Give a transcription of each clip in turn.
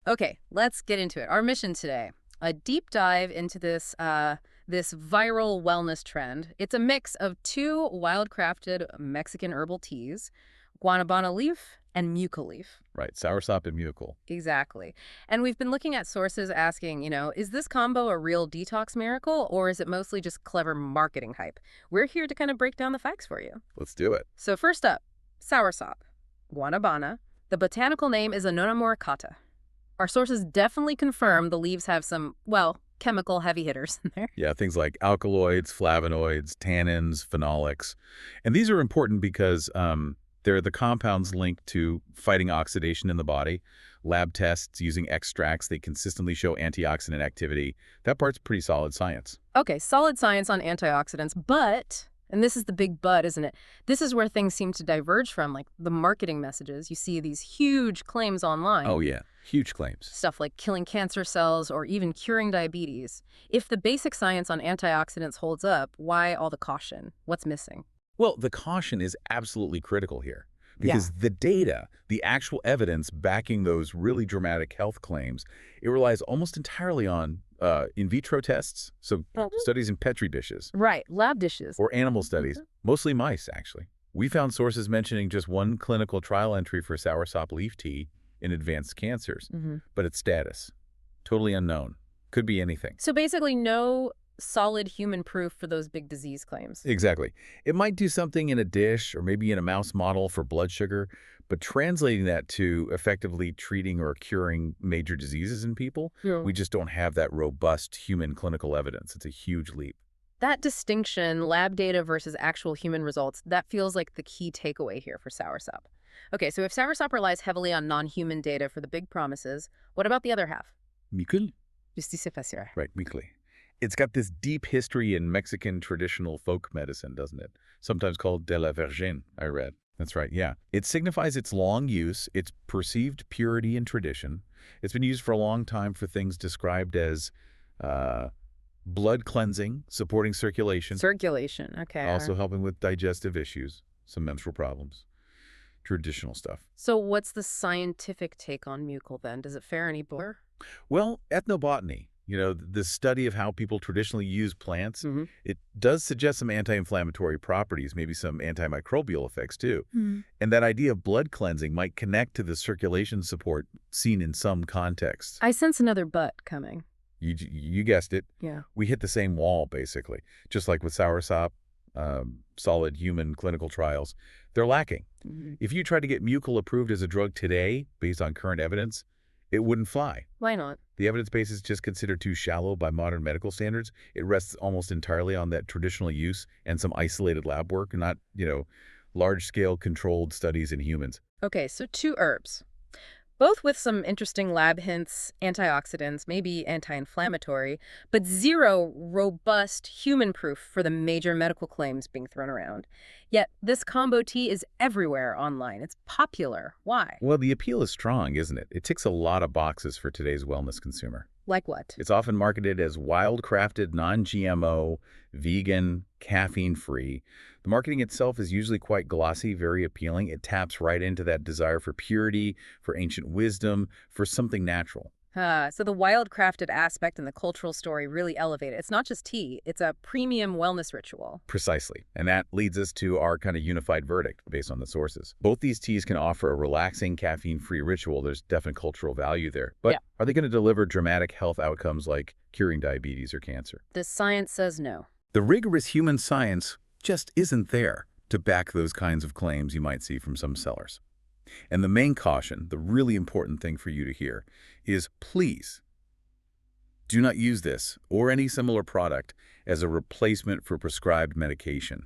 Okay, let's get into it. Our mission today, a deep dive into this viral wellness trend. It's a mix of two wild-crafted Mexican herbal teas, guanabana leaf and mucil leaf. Right, soursop and muicle. Exactly. And we've been looking at sources asking, is this combo a real detox miracle or is it mostly just clever marketing hype? We're here to kind of break down the facts for you. Let's do it. So first up, soursop, guanabana. The botanical name is Annona moricata. Our sources definitely confirm the leaves have some, well, chemical heavy hitters in there. Yeah, things like alkaloids, flavonoids, tannins, phenolics. And these are important because they're the compounds linked to fighting oxidation in the body. Lab tests using extracts, they consistently show antioxidant activity. That part's pretty solid science. Okay, solid science on antioxidants, but, and this is the big but, isn't it? This is where things seem to diverge from, like the marketing messages. You see these huge claims online. Oh, yeah. Huge claims. Stuff like killing cancer cells or even curing diabetes. If the basic science on antioxidants holds up, why all the caution? What's missing? Well, the caution is absolutely critical here because the data, the actual evidence backing those really dramatic health claims, it relies almost entirely on in vitro tests, so studies in Petri dishes. Right, lab dishes. Or animal studies, mostly mice, actually. We found sources mentioning just one clinical trial entry for soursop leaf tea in advanced cancers, but its status, totally unknown. Could be anything. So basically no solid human proof for those big disease claims. Exactly. It might do something in a dish or maybe in a mouse model for blood sugar, but translating that to effectively treating or curing major diseases in people, we just don't have that robust human clinical evidence. It's a huge leap. That distinction, lab data versus actual human results, that feels like the key takeaway here for soursop. Okay, so if soursop relies heavily on non-human data for the big promises, what about the other half? Muicle? Justicia facial. Right, Muicle. It's got this deep history in Mexican traditional folk medicine, doesn't it? Sometimes called de la Virgen, I read. That's right, yeah. It signifies its long use, its perceived purity and tradition. It's been used for a long time for things described as blood cleansing, supporting circulation. Circulation, okay. Also helping with digestive issues, some menstrual problems. Traditional stuff. So what's the scientific take on mucil then? Does it fare any better? Well, ethnobotany, the study of how people traditionally use plants, it does suggest some anti-inflammatory properties, maybe some antimicrobial effects too. And that idea of blood cleansing might connect to the circulation support seen in some contexts. I sense another but coming. You guessed it. Yeah. We hit the same wall, basically. Just like with soursop, solid human clinical trials, they're lacking. If you tried to get mucil approved as a drug today, based on current evidence, it wouldn't fly. Why not? The evidence base is just considered too shallow by modern medical standards. It rests almost entirely on that traditional use and some isolated lab work, not, large-scale controlled studies in humans. Okay, so two herbs, both with some interesting lab hints, antioxidants, maybe anti-inflammatory, but zero robust human proof for the major medical claims being thrown around. Yet this combo tea is everywhere online. It's popular. Why? Well, the appeal is strong, isn't it? It ticks a lot of boxes for today's wellness consumer. Like what? It's often marketed as wild-crafted, non-GMO, vegan, caffeine-free. The marketing itself is usually quite glossy, very appealing. It taps right into that desire for purity, for ancient wisdom, for something natural. So the wild-crafted aspect and the cultural story really elevate it. It's not just tea. It's a premium wellness ritual. Precisely. And that leads us to our kind of unified verdict based on the sources. Both these teas can offer a relaxing, caffeine-free ritual. There's definite cultural value there. But are they going to deliver dramatic health outcomes like curing diabetes or cancer? The science says no. The rigorous human science just isn't there to back those kinds of claims you might see from some sellers. And the main caution, the really important thing for you to hear, is please do not use this or any similar product as a replacement for prescribed medication,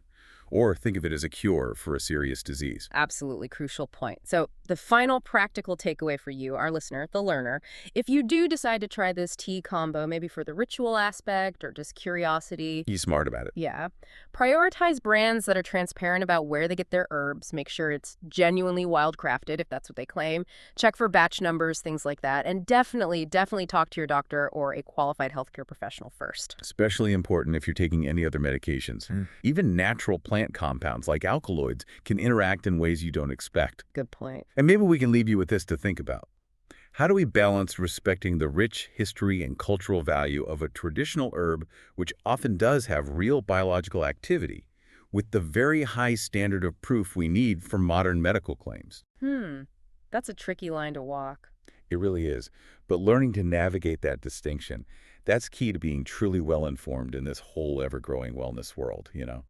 or think of it as a cure for a serious disease. Absolutely crucial point. So the final practical takeaway for you, our listener, the learner, if you do decide to try this tea combo, maybe for the ritual aspect or just curiosity. Be smart about it. Yeah. Prioritize brands that are transparent about where they get their herbs. Make sure it's genuinely wild-crafted, if that's what they claim. Check for batch numbers, things like that. And definitely talk to your doctor or a qualified healthcare professional first. Especially important if you're taking any other medications. Even natural plant compounds like alkaloids can interact in ways you don't expect. Good point. And maybe we can leave you with this to think about. How do we balance respecting the rich history and cultural value of a traditional herb, which often does have real biological activity, with the very high standard of proof we need for modern medical claims? Hmm, that's a tricky line to walk. It really is. But learning to navigate that distinction, that's key to being truly well-informed in this whole ever-growing wellness world,